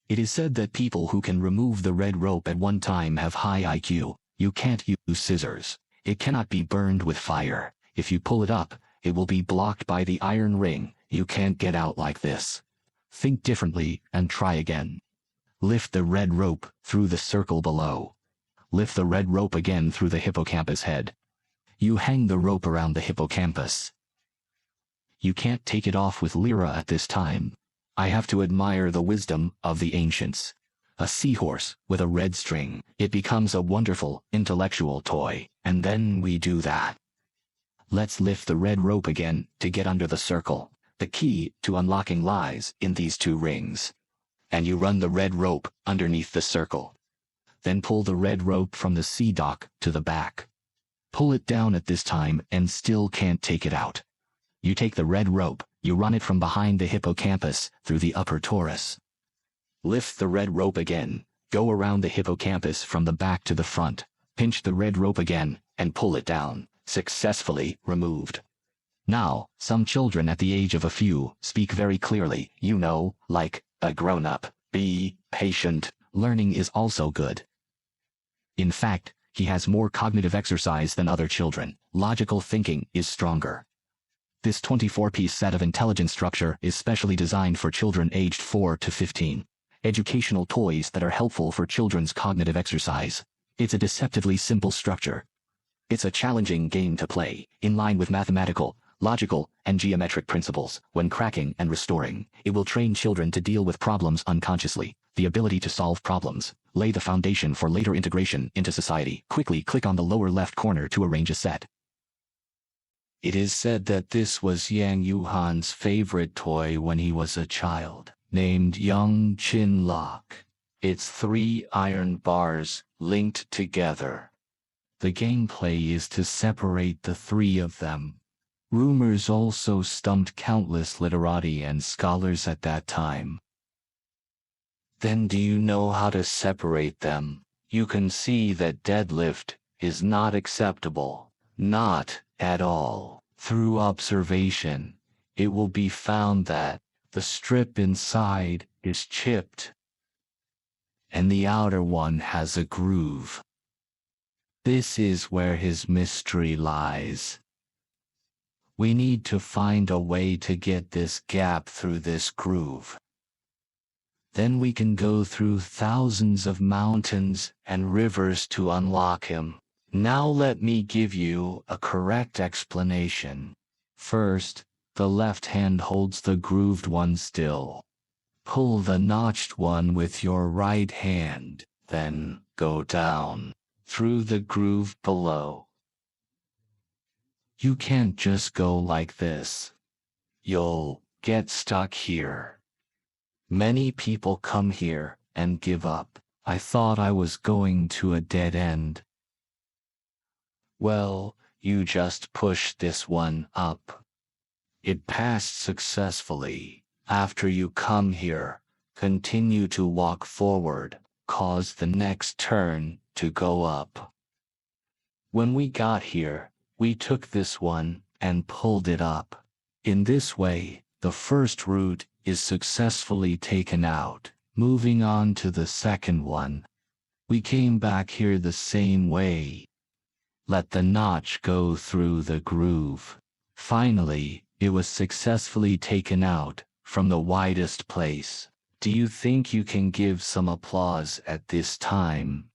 It is said that people who can remove the red rope at one time have high IQ. You can't use scissors. It cannot be burned with fire. If you pull it up, it will be blocked by the iron ring. You can't get out like this. Think differently and try again. Lift the red rope through the circle below. Lift the red rope again through the hippocampus head. You hang the rope around the hippocampus. You can't take it off with Lyra at this time. I have to admire the wisdom of the ancients. A seahorse with a red string. It becomes a wonderful, intellectual toy. And then we do that. Let's lift the red rope again to get under the circle. The key to unlocking lies in these two rings. And you run the red rope underneath the circle. Then pull the red rope from the sea dock to the back. Pull it down at this time and still can't take it out. You take the red rope, you run it from behind the hippocampus through the upper torus. Lift the red rope again, go around the hippocampus from the back to the front, pinch the red rope again, and pull it down, successfully removed. Now, some children at the age of a few speak very clearly, you know, like a grown-up. Be patient. Learning is also good. In fact, he has more cognitive exercise than other children. Logical thinking is stronger. This 24-piece set of intelligence structure is specially designed for children aged 4 to 15. Educational toys that are helpful for children's cognitive exercise. It's a deceptively simple structure. It's a challenging game to play, in line with mathematical, logical, and geometric principles. When cracking and restoring, it will train children to deal with problems unconsciously, the ability to solve problems, lay the foundation for later integration into society. Quickly click on the lower left corner to arrange a set. It is said that this was Yang Yuhan's favorite toy when he was a child, named Young Chin Lock. It's 3 iron bars linked together. The gameplay is to separate the 3 of them. Rumors also stumped countless literati and scholars at that time. Then do you know how to separate them? You can see that deadlift is not acceptable. Not at all. Through observation, it will be found that the strip inside is chipped, and the outer one has a groove. This is where his mystery lies. We need to find a way to get this gap through this groove. Then we can go through thousands of mountains and rivers to unlock him. Now let me give you a correct explanation. First, the left hand holds the grooved one still. Pull the notched one with your right hand, then go down through the groove below. You can't just go like this. You'll get stuck here. Many people come here and give up. I thought I was going to a dead end. Well, you just push this one up. It passed successfully. After you come here, continue to walk forward, cause the next turn to go up. When we got here, we took this one and pulled it up. In this way, the first route is successfully taken out. Moving on to the second one. We came back here the same way. Let the notch go through the groove. Finally, it was successfully taken out from the widest place. Do you think you can give some applause at this time?